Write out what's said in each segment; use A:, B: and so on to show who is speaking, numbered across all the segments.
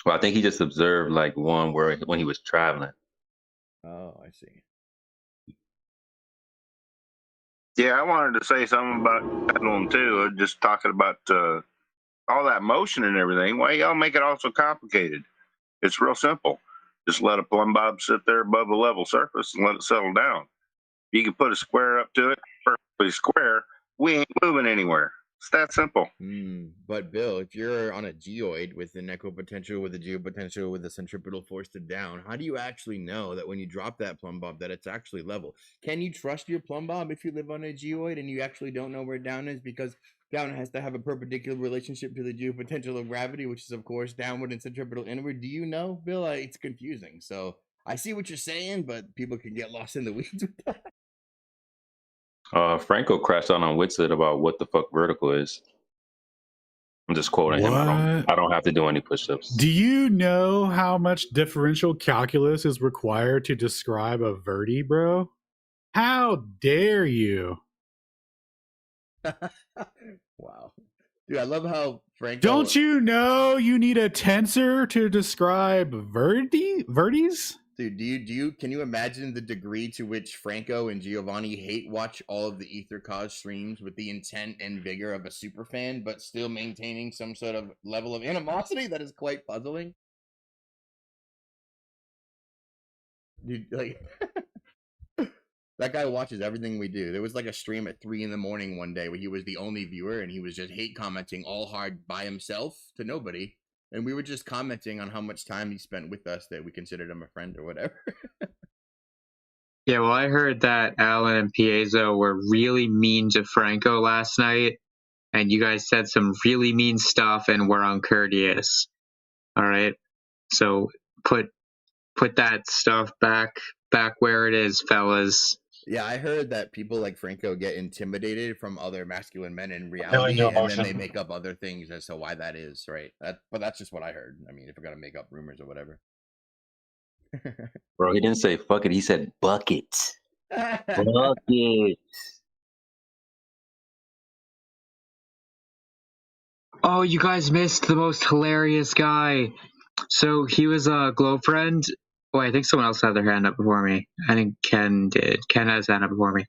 A: Well, I think he just observed like one where when he was traveling.
B: Oh, I see.
C: Yeah, I wanted to say something about pendulum too. Just talking about all that motion and everything. Why y'all make it all so complicated? It's real simple. Just let a plumb bob sit there above a level surface and let it settle down. You can put a square up to it, perfectly square. We ain't moving anywhere. It's that simple.
B: But Bill, if you're on a geoid with an equipotential, with a geopotential, with a centripetal force to down, how do you actually know that when you drop that plumb bob that it's actually level? Can you trust your plumb bob if you live on a geoid and you actually don't know where down is? Because down has to have a perpendicular relationship to the geopotential of gravity, which is of course downward and centripetal inward. Do you know, Bill? It's confusing. So I see what you're saying, but people can get lost in the weeds with that.
A: Franco crashed out on Witsit about what the fuck vertical is. I'm just quoting him.
D: What?
A: I don't have to do any push-ups.
D: Do you know how much differential calculus is required to describe a verti, bro? How dare you?
B: Wow. Dude, I love how Franco.
D: Don't you know you need a tensor to describe verties?
B: Dude, can you imagine the degree to which Franco and Giovanni hate watch all of the DITRH streams with the intent and vigor of a superfan, but still maintaining some sort of level of animosity that is quite puzzling? Dude, like that guy watches everything we do. There was like a stream at 3 a.m. one day where he was the only viewer and he was just hate commenting all hard by himself to nobody. And we were just commenting on how much time he spent with us that we considered him a friend or whatever.
E: Yeah, well, I heard that Alan and Piezo were really mean to Franco last night, and you guys said some really mean stuff and were uncourteous. All right, so put that stuff back where it is, fellas.
B: Yeah, I heard that people like Franco get intimidated from other masculine men in
F: Feeling
B: reality,
F: your
B: and then they
F: emotion.
B: make up other things as to why that is, right? But that's just what I heard. I mean, if we're gonna make up rumors or whatever.
A: Bro, he didn't say fuck it. He said bucket. Bucket.
E: Oh, you guys missed the most hilarious guy. So he was a Globe friend. Wait, I think someone else had their hand up before me. I think Ken did. Ken has his hand up before me.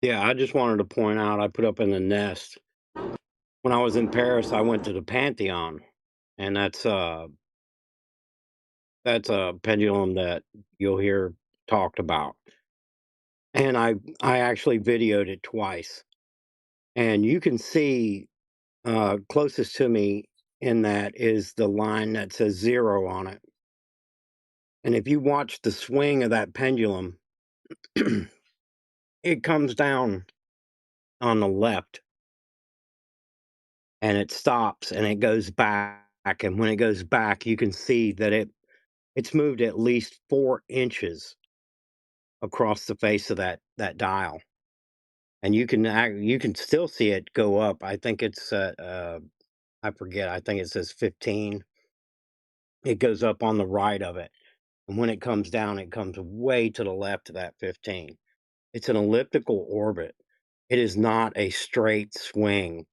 F: Yeah, I just wanted to point out I put up in the nest. When I was in Paris, I went to the Pantheon, and that's a pendulum that you'll hear talked about. And I actually videoed it twice. And you can see closest to me in that is the line that says 0 on it. And if you watch the swing of that pendulum, it comes down on the left and it stops and it goes back. And when it goes back, you can see that it's moved at least 4 inches across the face of that dial. And you can still see it go up. I think it's I forget. I think it says 15. It goes up on the right of it. And when it comes down, it comes way to the left of that 15. It's an elliptical orbit. It is not a straight swing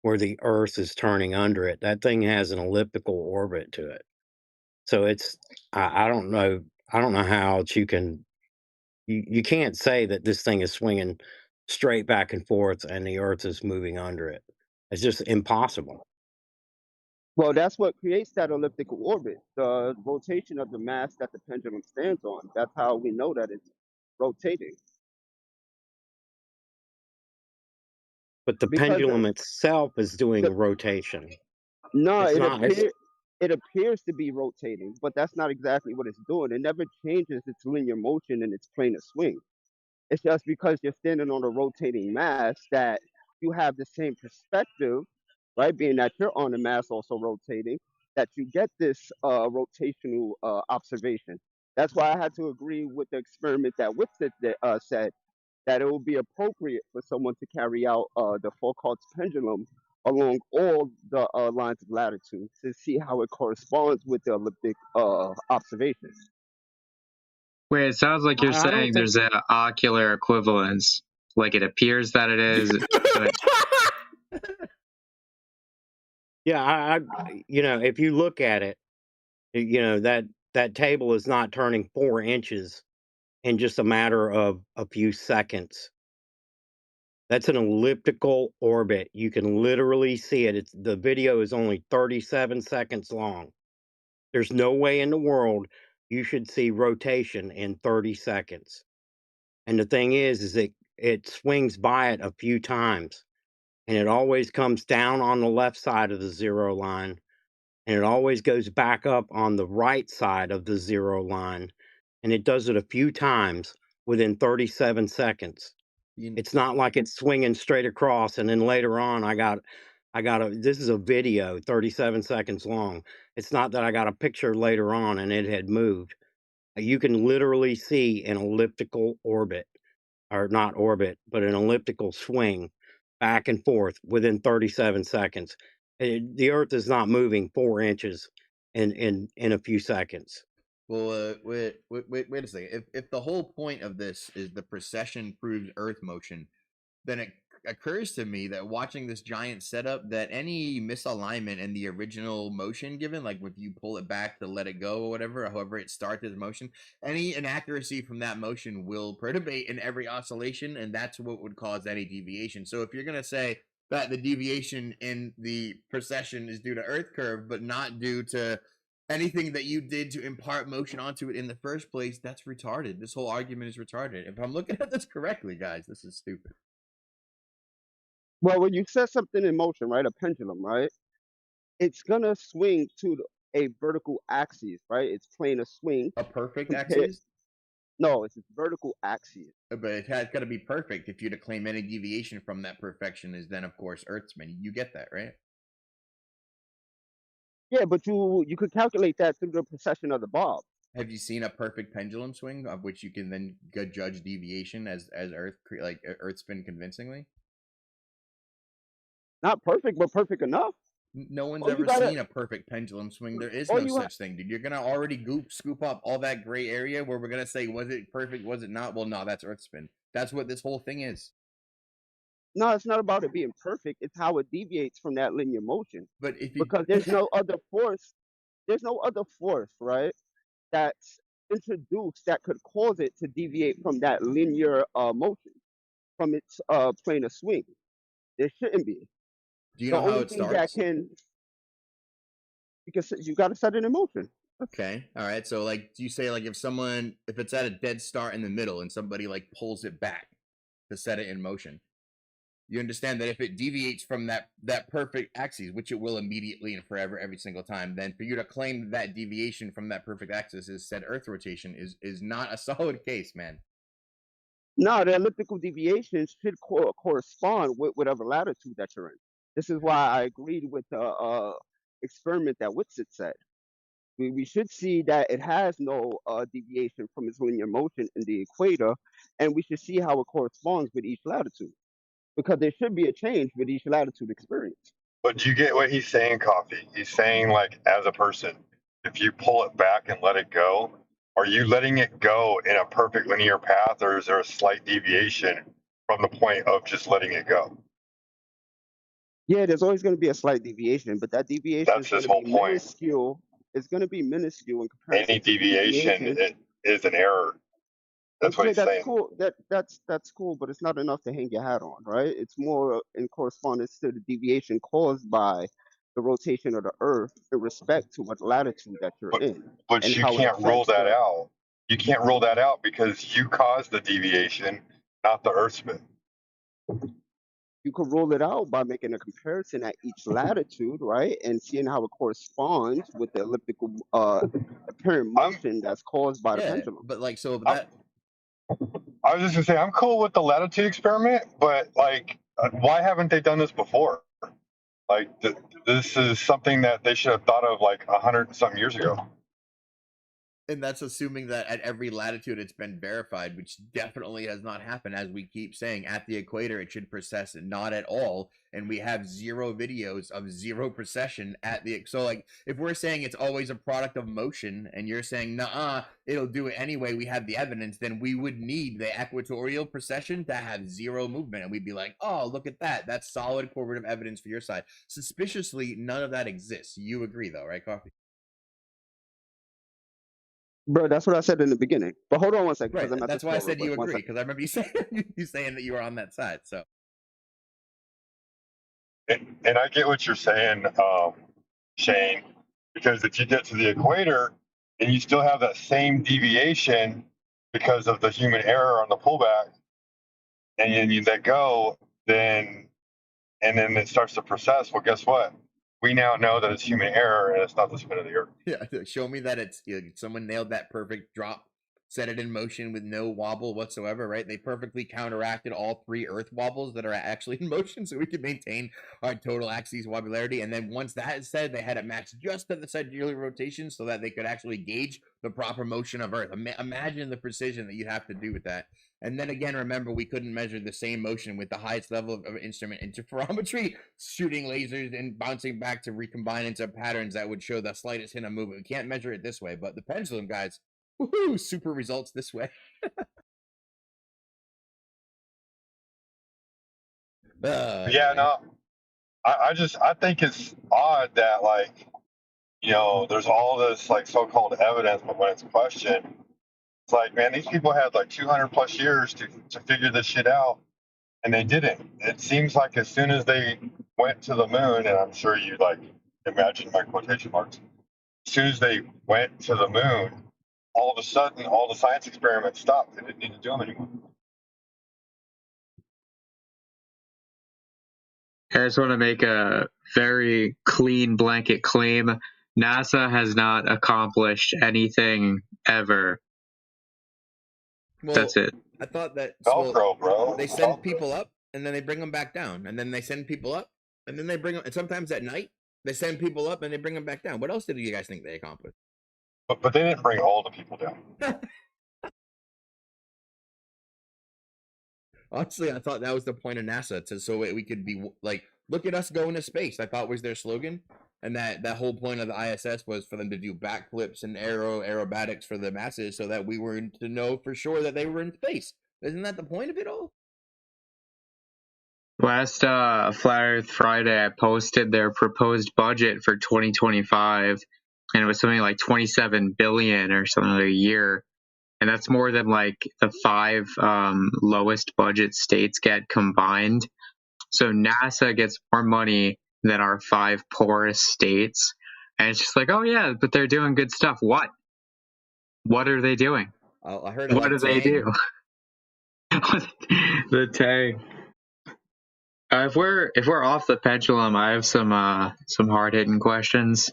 F: where the Earth is turning under it. That thing has an elliptical orbit to it. So it's I don't know how else you can't say that this thing is swinging straight back and forth and the Earth is moving under it. It's just impossible.
G: Well, that's what creates that elliptical orbit, the rotation of the mass that the pendulum stands on. That's how we know that it's rotating.
F: But the
G: Because
F: pendulum itself is doing
G: the,
F: rotation.
G: no,
F: It's
G: it
F: not. It's
G: appears to be rotating, but that's not exactly what it's doing. It never changes its linear motion and its plane of swing. It's just because you're standing on a rotating mass that you have the same perspective, right? Being that you're on the mass also rotating, that you get this rotational observation. That's why I had to agree with the experiment that Whitsitt said that it would be appropriate for someone to carry out the Foucault's pendulum along all the lines of latitude to see how it corresponds with the elliptic observations.
E: Wait, it sounds like you're
F: I don't
E: saying
F: think
E: there's an ocular equivalence. Like it appears that it is, but
F: Yeah, you know, if you look at it, you know, that table is not turning 4 inches in just a matter of a few seconds. That's an elliptical orbit. You can literally see it. The video is only 37 seconds long. There's no way in the world you should see rotation in 30 seconds. And the thing is it swings by it a few times, and it always comes down on the left side of the 0 line, and it always goes back up on the right side of the 0 line, and it does it a few times within 37 seconds. It's not like it's swinging straight across, and then later on this is a video 37 seconds long. It's not that I got a picture later on and it had moved. You can literally see an elliptical orbit, or not orbit, but an elliptical swing back and forth within 37 seconds. The Earth is not moving 4 inches in a few seconds.
B: Well, wait a second. If the whole point of this is the precession proves Earth motion, then it occurs to me that watching this giant setup, that any misalignment in the original motion given, like if you pull it back to let it go or whatever, however it starts its motion, any inaccuracy from that motion will perturbate in every oscillation, and that's what would cause any deviation. So if you're going to say that the deviation in the precession is due to Earth curve, but not due to anything that you did to impart motion onto it in the first place, that's retarded. This whole argument is retarded. If I'm looking at this correctly, guys, this is stupid.
G: Well, when you set something in motion, right, a pendulum, right, it's gonna swing to a vertical axis, right? It's playing a swing.
B: A perfect
G: compared-
B: axis?
G: No, it's a vertical axis.
B: But it has got to be perfect. If you're to claim any deviation from that perfection is then, of course, Earth spin. You get that, right?
G: Yeah, but you could calculate that through the precession of the bob.
B: Have you seen a perfect pendulum swing of which you can then judge deviation as Earth Earth spin convincingly?
G: Not perfect, but perfect enough.
B: No one's
G: Oh, you
B: ever
G: gotta-
B: seen a perfect pendulum swing. There is
G: Oh,
B: no
G: you
B: such thing, dude. You're gonna already scoop up all that gray area where we're gonna say, was it perfect? Was it not? Well, no, that's Earth spin. That's what this whole thing is.
G: No, it's not about it being perfect. It's how it deviates from that linear motion.
B: But if you
G: Because there's no other force. There's no other force, right, that's introduced that could cause it to deviate from that linear motion, from its plane of swing. There shouldn't be.
B: do you
G: The
B: know how
G: only
B: it
G: thing that
B: starts?
G: can, because you got to set it in motion.
B: Okay. All right. So like do you say like if it's at a dead start in the middle and somebody like pulls it back to set it in motion, you understand that if it deviates from that perfect axis, which it will immediately and forever every single time, then for you to claim that deviation from that perfect axis is said Earth rotation is not a solid case, man.
G: No, the elliptical deviations should correspond with whatever latitude that you're in. This is why I agreed with the experiment that Whitsitt said. We should see that it has no deviation from its linear motion in the equator, and we should see how it corresponds with each latitude, because there should be a change with each latitude experience.
H: But you get what he's saying, Coffee. He's saying, like, as a person, if you pull it back and let it go, are you letting it go in a perfect linear path, or is there a slight deviation from the point of just letting it go?
G: Yeah, there's always going to be a slight deviation, but that deviation
H: That's
G: is going
H: his
G: to
H: whole
G: be
H: point.
G: minuscule. It's going to be minuscule in comparison
H: Any
G: to the
H: deviation is an error. That's what
G: Okay,
H: he's
G: that's
H: saying.
G: cool. That's cool, but it's not enough to hang your hat on, right? It's more in correspondence to the deviation caused by the rotation of the Earth in respect to what latitude that you're in,
H: But
G: and
H: you
G: how it
H: can't rule
G: affects
H: that
G: the.
H: out. You can't rule that out because you caused the deviation, not the Earth spin.
G: You can rule it out by making a comparison at each latitude, right, and seeing how it corresponds with the elliptical apparent motion that's caused by the
B: Yeah,
G: pendulum.
B: but like so
H: I'm-
B: that
H: I was just gonna say I'm cool with the latitude experiment, but like, why haven't they done this before? Like, this is something that they should have thought of like 100 something years ago.
B: And that's assuming that at every latitude it's been verified, which definitely has not happened. As we keep saying, at the equator it should precess not at all, and we have 0 videos of 0 precession at the. So like, if we're saying it's always a product of motion, and you're saying nah, it'll do it anyway, we have the evidence, then we would need the equatorial precession to have 0 movement, and we'd be like, oh, look at that, that's solid corroborative evidence for your side. Suspiciously, none of that exists. You agree though, right, Coffee?
G: Bro, that's what I said in the beginning. But hold on one second.
B: Right.
G: I'm at
B: That's
G: the
B: why I
G: store
B: said
G: real
B: you
G: quick. One
B: agree,
G: second.
B: because I remember you saying that you were on that side. So.
H: And I get what you're saying, Shane, because if you get to the equator and you still have that same deviation because of the human error on the pullback, and then you let go, then it starts to process. Well, guess what? We now know that it's human error and it's not the spin of the earth.
B: Yeah, show me that it's someone nailed that perfect drop, set it in motion with no wobble whatsoever, right? They perfectly counteracted all 3 Earth wobbles that are actually in motion, so we could maintain our total axis wobblerity. And then once that is said, they had it match just at the sidereal rotation so that they could actually gauge the proper motion of Earth. Imagine the precision that you'd have to do with that. And then again, remember, we couldn't measure the same motion with the highest level of instrument interferometry, shooting lasers and bouncing back to recombine into patterns that would show the slightest hint of movement. We can't measure it this way, but the pendulum, guys, woohoo, super results this way.
H: Yeah, no, I think it's odd that, like, there's all this like so-called evidence, but when it's questioned, it's like, man, these people had like 200 plus years to figure this shit out, and they didn't. It seems like as soon as they went to the moon, and I'm sure you like imagine my quotation marks, as soon as they went to the moon, all of a sudden all the science experiments stopped. They didn't need to do them anymore.
E: I just want to make a very clean blanket claim. NASA has not accomplished anything ever.
B: Well,
E: that's it.
B: I thought that
H: Velcro, bro.
B: they send people up and then they bring them back down, and then they send people up and then they bring them. And sometimes at night they send people up and they bring them back down. What else did you guys think they accomplished?
H: But they didn't bring all the people down.
B: Honestly, I thought that was the point of NASA, so we could be like, look at us going to space. I thought was their slogan, and that whole point of the ISS was for them to do backflips and aerobatics for the masses, so that we were to know for sure that they were in space. Isn't that the point of it all?
E: Last Flat Earth Friday, I posted their proposed budget for 2025, and it was something like 27 billion or something like a year. And that's more than like the 5 lowest budget states get combined. So NASA gets more money than our 5 poorest states. And it's just like, oh yeah, but they're doing good stuff. What? What are they doing?
B: I heard.
E: What do they do? The tang. If we're off the pendulum, I have some hard hitting questions.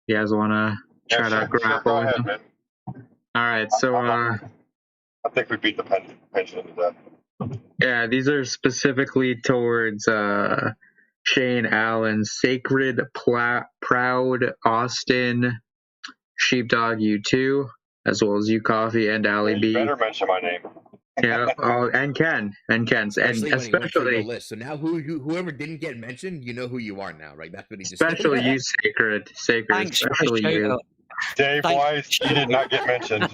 E: You guys want to try to grapple with them?
H: Man.
E: All right, so
H: I think we beat the pendulum to death.
E: Yeah, these are specifically towards Shane Allen, Sacred, Proud, Austin, Sheepdog U2, as well as U Coffee and Ali B.
H: You better mention my name.
E: Yeah, and Ken,
B: especially
E: and
B: when he went through the
E: especially
B: list. So now whoever didn't get mentioned, you know who you are now, right? That's what he just
E: especially
B: said.
E: you, Sacred,
I: Thanks for the
E: especially you.
I: shout-out.
H: Dave Weiss, you did not get mentioned.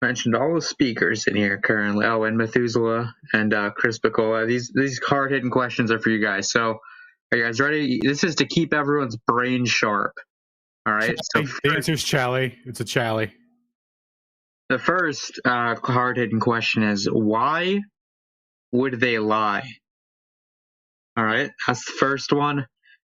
E: Mentioned all the speakers in here currently. Oh, and Methuselah and Chris Picola. These hard hitting questions are for you guys. So, are you guys ready? This is to keep everyone's brain sharp. All right. So
D: the answer is Chally. It's a Chally.
E: The first hard hitting question is, why would they lie? All right. That's the first one.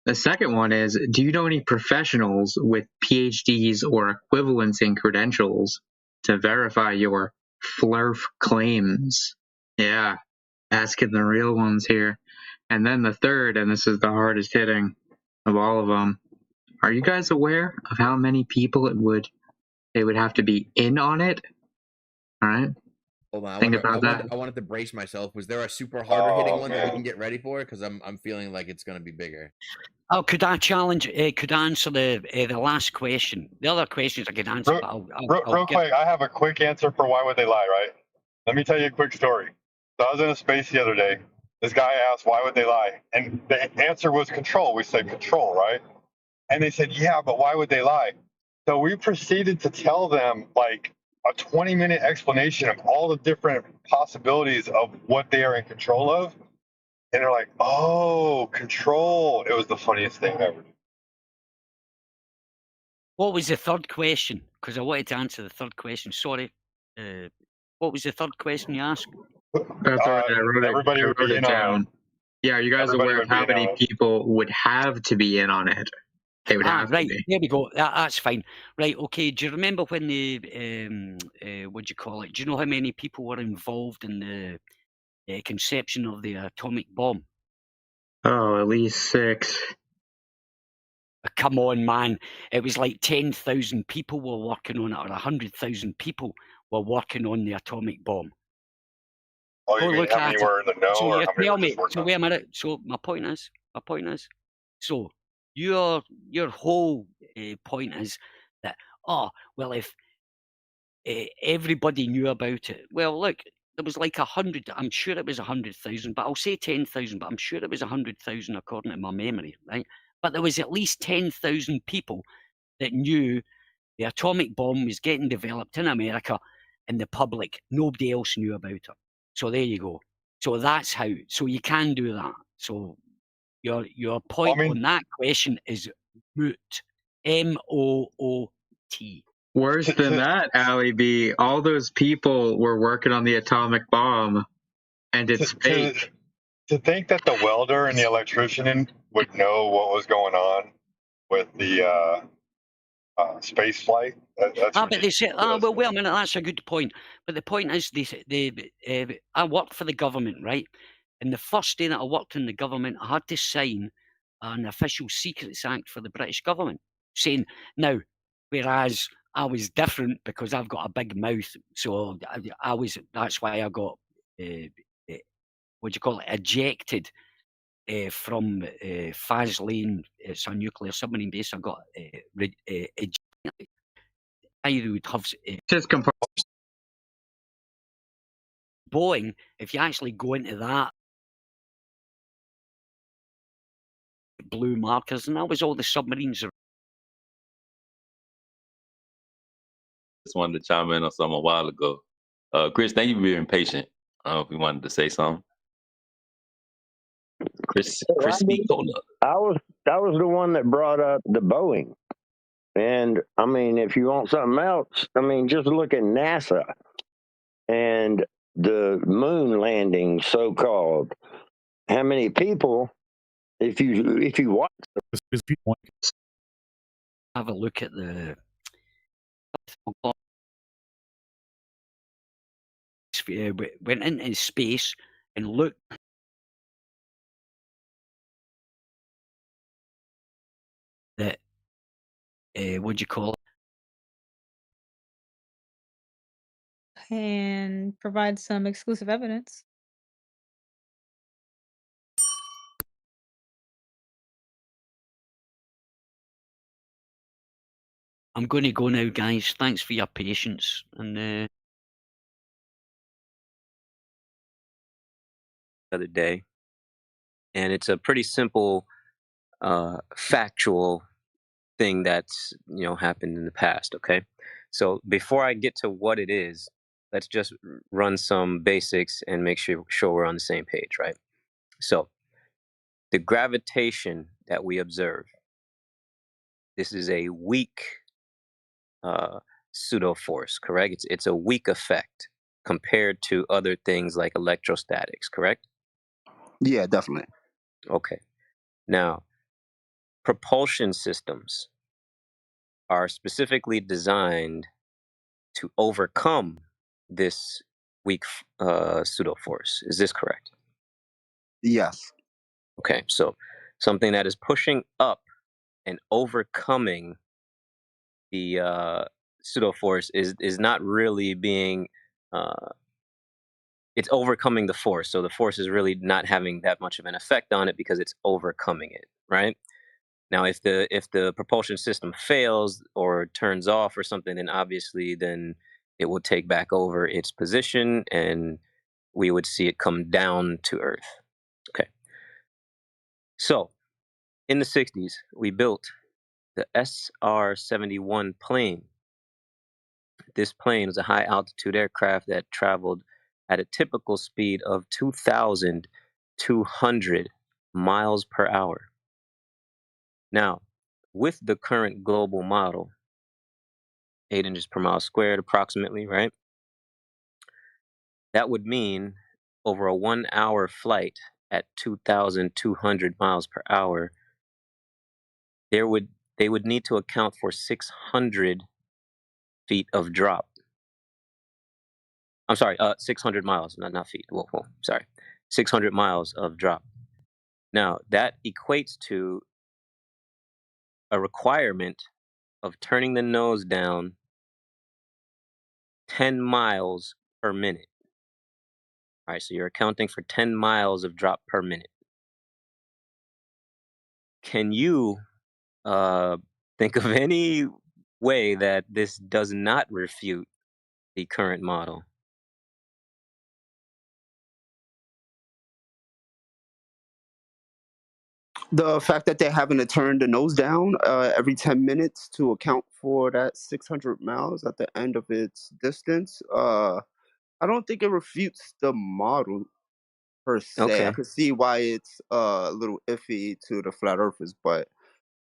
E: The second one is, do you know any professionals with PhDs or equivalency credentials to verify your flurf claims? Yeah, asking the real ones here. And then the third, and this is the hardest hitting of all of them, are you guys aware of how many people they would have to be in on it? All right.
B: Hold on,
E: Think about that.
B: I wanted to brace myself. Was there a super harder hitting
H: Oh
B: one that we
H: man.
B: can get ready for? Because I'm feeling like it's gonna be bigger.
I: Oh, could I challenge? Could I answer the last question? The other questions I could answer,
H: Real,
I: but I'll
H: real
I: get.
H: quick, I have a quick answer for why would they lie, right? Let me tell you a quick story. So I was in a space the other day. This guy asked, why would they lie? And the answer was control. We said control, right? And they said, yeah, but why would they lie? So we proceeded to tell them like a 20-minute explanation of all the different possibilities of what they are in control of. And they're like, oh, control. It was the funniest thing ever.
I: What was the third question? Because I wanted to answer the third question. Sorry. What was the third question you asked?
E: That's all right.
H: Everybody
E: I
H: would
E: wrote
H: be
E: it
H: in on
E: down.
H: it.
E: Yeah, are you guys
H: Everybody
E: aware
H: would
E: of
H: be
E: how
H: in on
E: many
H: it.
E: people would have to be in on it? They would have
I: Right,
E: to be.
I: there we go. That's fine. Right, okay. Do you remember when the what do you call it? Do you know how many people were involved in the conception of the atomic bomb?
E: Oh, at least 6.
I: Come on, man! It was like 10,000 people were working on it, or 100,000 people were working on the atomic bomb.
H: Oh,
I: Go
H: you mean
I: look
H: how
I: at
H: many
I: it.
H: were in the know
I: So
H: or
I: you
H: how many
I: tell
H: were
I: me.
H: just working
I: So
H: on
I: wait
H: it?
I: a minute. So my point is. So your whole point is that well, if everybody knew about it, well, look, there was like 100. I'm sure it was 100,000, but I'll say 10,000. But I'm sure it was 100,000 according to my memory, right? But there was at least 10,000 people that knew the atomic bomb was getting developed in America, and the public, nobody else knew about it. So there you go. So that's how. So you can do that. So your point
H: I mean,
I: on that question is moot. MOOT.
E: Worse
H: to,
E: than
H: to,
E: that, Ali B. All those people were working on the atomic bomb, and
H: to,
E: it's
H: to,
E: fake.
H: to think that the welder and the electrician would know what was going on with the space flight, that's
I: But they say,
H: ridiculous.
I: well, wait a minute, that's a good point. But the point is, I worked for the government, right? And the first day that I worked in the government, I had to sign an official Secrets Act for the British government, saying, now, whereas I was different because I've got a big mouth, so that's why I got, what do you call it, ejected from Faz Lane. It's a nuclear submarine base. I got ejected. I would have
E: Just
I: Boeing, if you actually go into that, blue markers, and that was all the submarines.
A: Just wanted to chime in on something a while ago. Chris, thank you for being patient. I don't know if you wanted to say something. Chris, speak on up.
J: I was the one that brought up the Boeing. And I mean, if you want something else, I mean, just look at NASA and the moon landing, so called. How many people, if you watch,
I: Have a look at the went into space and looked that what do you call it?
K: And provide some exclusive evidence.
I: I'm going to go now, guys. Thanks for your patience. And
L: other day, and it's a pretty simple factual thing that's happened in the past. Okay, so before I get to what it is, let's just run some basics and make sure we're on the same page, right? So the gravitation that we observe, this is a weak pseudo force, correct? It's a weak effect compared to other things like electrostatics, correct?
M: Yeah, definitely.
L: Okay. Now, propulsion systems are specifically designed to overcome this weak pseudo force. Is this correct?
M: Yes.
L: Okay, so something that is pushing up and overcoming the pseudo force is not really being it's overcoming the force. So the force is really not having that much of an effect on it because it's overcoming it, right? Now, if the propulsion system fails or turns off or something, then obviously then it will take back over its position and we would see it come down to Earth. Okay. So in the 60s, we built the SR-71 plane. This plane was a high altitude aircraft that traveled at a typical speed of 2,200 miles per hour. Now, with the current global model, 8 inches per mile squared approximately, right? That would mean over a 1 hour flight at 2,200 miles per hour, they would need to account for 600 feet of drop. I'm sorry, 600 miles, not feet. Whoa, sorry. 600 miles of drop. Now, that equates to a requirement of turning the nose down 10 miles per minute. All right, so you're accounting for 10 miles of drop per minute. Can you think of any way that this does not refute the current model?
M: The fact that they're having to turn the nose down every 10 minutes to account for that 600 miles at the end of its distance, I don't think it refutes the model per se. I
L: Okay.
M: could see why it's a little iffy to the flat earthers, but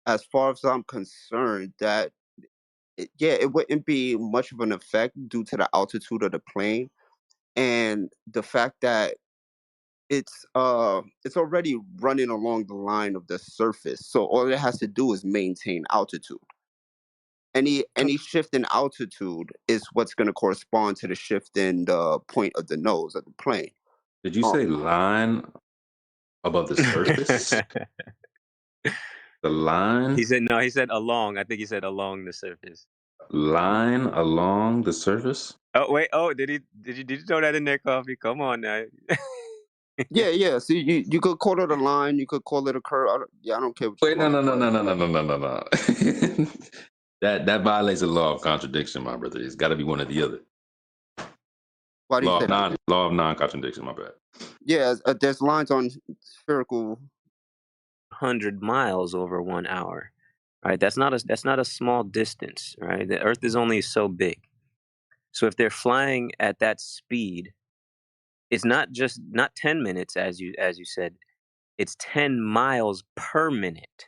M: as far as I'm concerned, that it wouldn't be much of an effect due to the altitude of the plane and the fact that it's already running along the line of the surface, so all it has to do is maintain altitude. Any shift in altitude is what's going to correspond to the shift in the point of the nose of the plane.
A: Did you say line above the surface? The line?
L: He said no. He said along. I think he said along the surface.
A: Line along the surface?
L: Oh wait. Oh, did you throw that in there, Coffee? Come on now.
M: Yeah. See, you could call it a line, you could call it a curve. I don't care what you
A: Wait,
M: call it.
A: no. That violates the law of contradiction, my brother. It's got to be one or the other.
M: Why do you say that?
A: Law of non-contradiction. My bad.
M: Yeah, there's lines on spherical.
L: 100 miles over 1 hour. Right. That's not a small distance. Right. The Earth is only so big. So if they're flying at that speed, it's not 10 minutes as you said. It's 10 miles per minute.